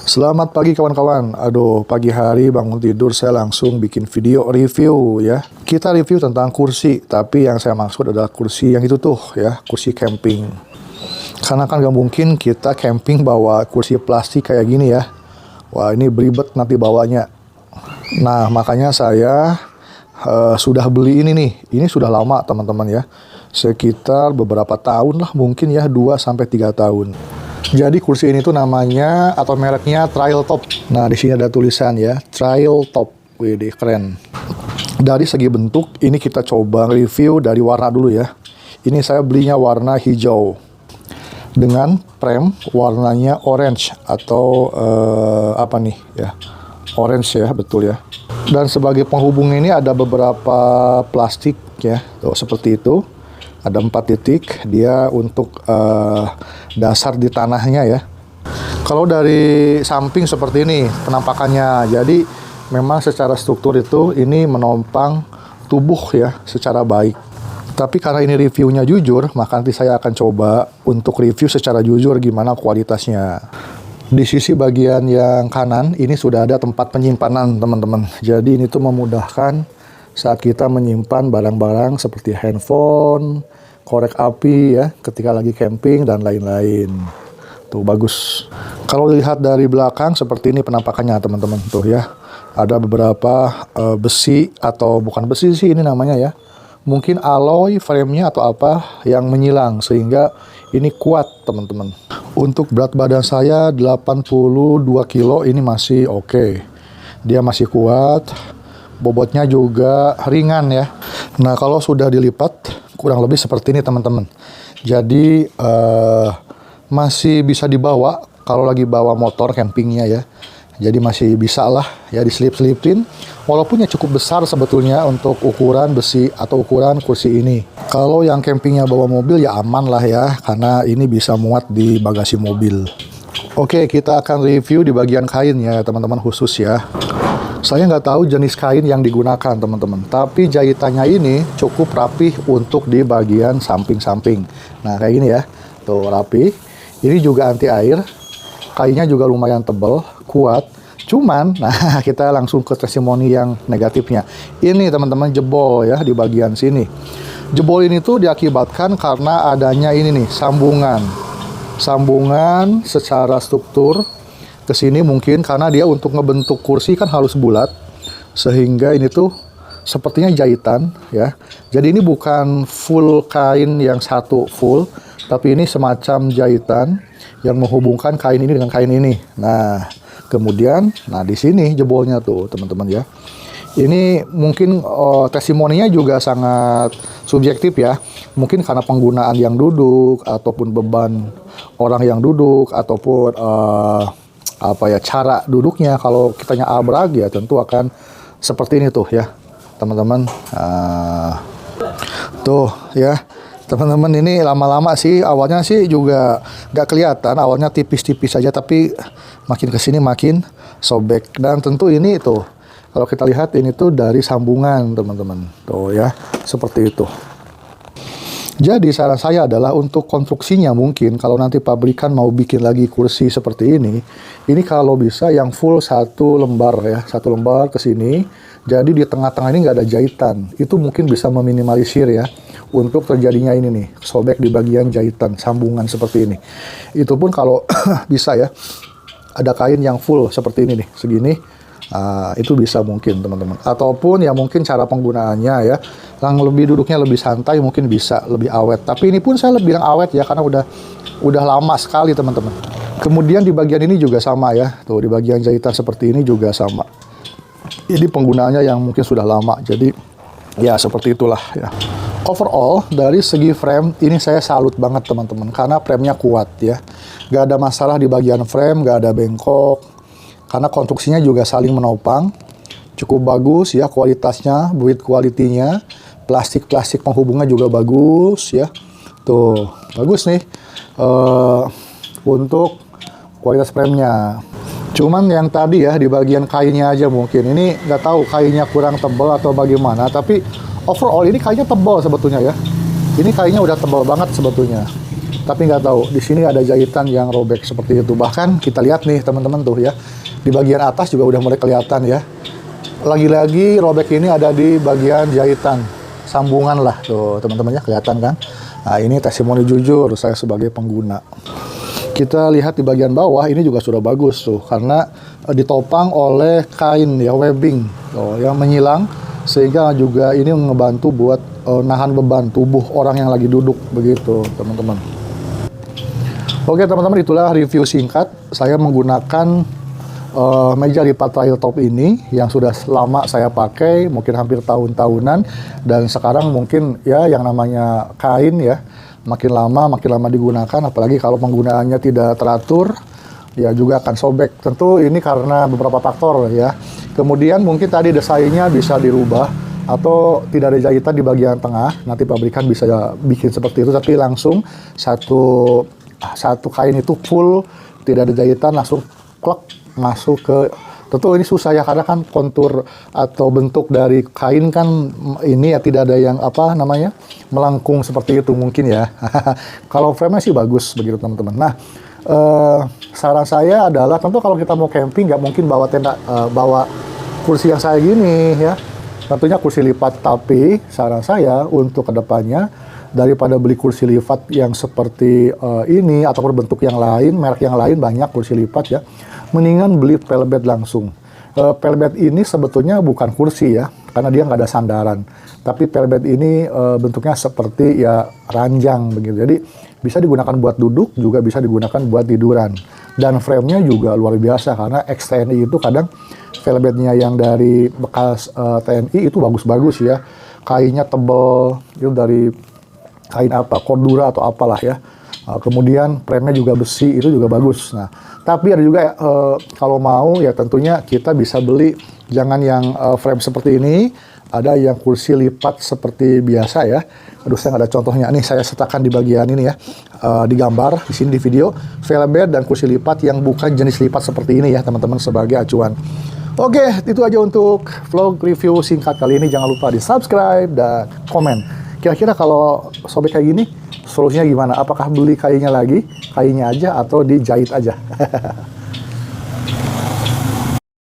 Selamat pagi kawan-kawan. Aduh, pagi hari bangun tidur saya langsung bikin video review ya. Kita review tentang kursi, tapi yang saya maksud adalah kursi yang itu tuh ya, kursi camping. Karena kan gak mungkin kita camping bawa kursi plastik kayak gini ya. Wah, ini beribet nanti bawanya. Nah, makanya saya sudah beli ini nih. Ini sudah lama teman-teman ya. Sekitar beberapa tahun lah, mungkin ya 2-3 tahun. Jadi kursi ini tuh namanya atau mereknya Trail Top. Nah, di sini ada tulisan ya, Trail Top. Wih, keren. Dari segi bentuk, ini kita coba review dari warna dulu ya. Ini saya belinya warna hijau dengan frame warnanya orange atau apa nih ya, orange ya, betul ya. Dan sebagai penghubung ini ada beberapa plastik ya, tuh seperti itu. Ada 4 titik, dia untuk dasar di tanahnya ya. Kalau dari samping seperti ini penampakannya, jadi memang secara struktur itu ini menopang tubuh ya secara baik. Tapi karena ini reviewnya jujur, maka nanti saya akan coba untuk review secara jujur gimana kualitasnya. Di sisi bagian yang kanan ini sudah ada tempat penyimpanan teman-teman. Jadi ini tuh memudahkan saat kita menyimpan barang-barang seperti handphone, korek api ya, ketika lagi camping dan lain-lain. Tuh bagus. Kalau dilihat dari belakang seperti ini penampakannya teman-teman. Tuh ya, ada beberapa besi atau bukan besi sih ini namanya ya. Mungkin alloy frame-nya atau apa yang menyilang sehingga ini kuat teman-teman. Untuk berat badan saya 82 kilo ini masih oke. Dia masih kuat. Bobotnya juga ringan ya. Nah, kalau sudah dilipat kurang lebih seperti ini teman-teman. Jadi masih bisa dibawa kalau lagi bawa motor campingnya ya. Jadi masih bisa lah ya diselip-selipin. Walaupun ya cukup besar sebetulnya untuk ukuran besi atau ukuran kursi ini. Kalau yang campingnya bawa mobil ya aman lah ya. Karena ini bisa muat di bagasi mobil. Oke, kita akan review di bagian kain ya teman-teman khusus ya. Saya nggak tahu jenis kain yang digunakan teman-teman, tapi jahitannya ini cukup rapih untuk di bagian samping-samping. Nah kayak gini ya, tuh rapi. Ini juga anti air, kainnya juga lumayan tebal, kuat. Cuman, nah kita langsung ke testimoni yang negatifnya. Ini teman-teman jebol ya di bagian sini. Jebol ini tuh diakibatkan karena adanya ini nih sambungan secara struktur. Kesini mungkin karena dia untuk ngebentuk kursi kan harus bulat, sehingga ini tuh sepertinya jahitan ya. Jadi ini bukan full kain yang satu full, tapi ini semacam jahitan yang menghubungkan kain ini dengan kain ini. Nah kemudian, nah di sini jebolnya tuh teman-teman ya. Ini mungkin testimoninya juga sangat subjektif ya. Mungkin karena penggunaan yang duduk ataupun beban orang yang duduk ataupun cara duduknya. Kalau kitanya abrag ya tentu akan seperti ini tuh ya teman-teman. Tuh ya teman-teman, ini lama-lama sih awalnya sih juga nggak kelihatan, awalnya tipis-tipis saja tapi makin kesini makin sobek. Dan tentu ini tuh kalau kita lihat ini tuh dari sambungan teman-teman tuh ya, seperti itu. Jadi saran saya adalah untuk konstruksinya mungkin kalau nanti pabrikan mau bikin lagi kursi seperti ini kalau bisa yang full satu lembar ya, satu lembar ke sini. Jadi di tengah-tengah ini nggak ada jahitan. Itu mungkin bisa meminimalisir ya untuk terjadinya ini nih, sobek di bagian jahitan, sambungan seperti ini. Itu pun kalau bisa ya, ada kain yang full seperti ini nih, segini. Itu bisa mungkin teman-teman. Ataupun ya mungkin cara penggunaannya ya, yang lebih duduknya lebih santai mungkin bisa lebih awet. Tapi ini pun saya lebih bilang awet ya karena udah lama sekali teman-teman. Kemudian di bagian ini juga sama ya, tuh di bagian jahitan seperti ini juga sama. Ini penggunaannya yang mungkin sudah lama. Jadi ya seperti itulah ya. Overall dari segi frame ini saya salut banget teman-teman karena framenya kuat ya. Gak ada masalah di bagian frame, gak ada bengkok. Karena konstruksinya juga saling menopang, cukup bagus ya kualitasnya, build quality-nya, plastik penghubungnya juga bagus ya. Tuh, bagus nih untuk kualitas frame-nya. Cuman yang tadi ya di bagian kainnya aja mungkin, ini nggak tahu kainnya kurang tebal atau bagaimana, tapi overall ini kainnya tebal sebetulnya ya. Ini kainnya udah tebal banget sebetulnya. Tapi nggak tahu, di sini ada jahitan yang robek seperti itu. Bahkan kita lihat nih teman-teman tuh ya, di bagian atas juga udah mulai kelihatan ya. Lagi-lagi robek ini ada di bagian jahitan, sambungan lah tuh teman-teman ya, kelihatan kan. Nah ini testimoni jujur saya sebagai pengguna. Kita lihat di bagian bawah ini juga sudah bagus tuh, karena ditopang oleh kain ya, webbing tuh, yang menyilang, sehingga juga ini ngebantu buat nahan beban tubuh orang yang lagi duduk begitu teman-teman. Oke teman-teman, itulah review singkat saya menggunakan meja lipat trail top ini yang sudah lama saya pakai, mungkin hampir tahun-tahunan, dan sekarang mungkin ya yang namanya kain ya, makin lama digunakan, apalagi kalau penggunaannya tidak teratur ya juga akan sobek. Tentu ini karena beberapa faktor ya. Kemudian mungkin tadi desainnya bisa dirubah atau tidak ada jahitan di bagian tengah, nanti pabrikan bisa bikin seperti itu, tapi langsung satu kain itu full tidak ada jahitan, langsung klek masuk ke, tentu ini susah ya karena kan kontur atau bentuk dari kain kan ini ya tidak ada yang apa namanya melengkung seperti itu mungkin ya. Kalau frame-nya sih bagus begitu teman-teman. Nah saran saya adalah tentu kalau kita mau camping nggak mungkin bawa tenda, bawa kursi yang saya gini ya, tentunya kursi lipat. Tapi saran saya untuk kedepannya, daripada beli kursi lipat yang seperti ini ataupun bentuk yang lain, merek yang lain banyak kursi lipat ya, mendingan beli pelbed langsung. Pelbed ini sebetulnya bukan kursi ya, karena dia nggak ada sandaran. Tapi pelbed ini bentuknya seperti ya ranjang begitu. Jadi bisa digunakan buat duduk, juga bisa digunakan buat tiduran. Dan frame-nya juga luar biasa, karena ex-TNI itu kadang pelbednya yang dari bekas TNI itu bagus-bagus ya. Kainnya tebel, itu dari kain apa, Cordura atau apalah ya. Kemudian frame-nya juga besi, itu juga bagus. Nah, tapi ada juga kalau mau ya tentunya kita bisa beli jangan yang frame seperti ini, ada yang kursi lipat seperti biasa ya. Aduh, saya nggak ada contohnya. Nih saya sertakan di bagian ini ya, di gambar di sini di video, velbed dan kursi lipat yang bukan jenis lipat seperti ini ya teman-teman, sebagai acuan. Oke, itu aja untuk vlog review singkat kali ini. Jangan lupa di subscribe dan komen. Kira-kira kalau sobek kayak gini, solusinya gimana? Apakah beli kainnya lagi, kainnya aja, atau dijahit aja?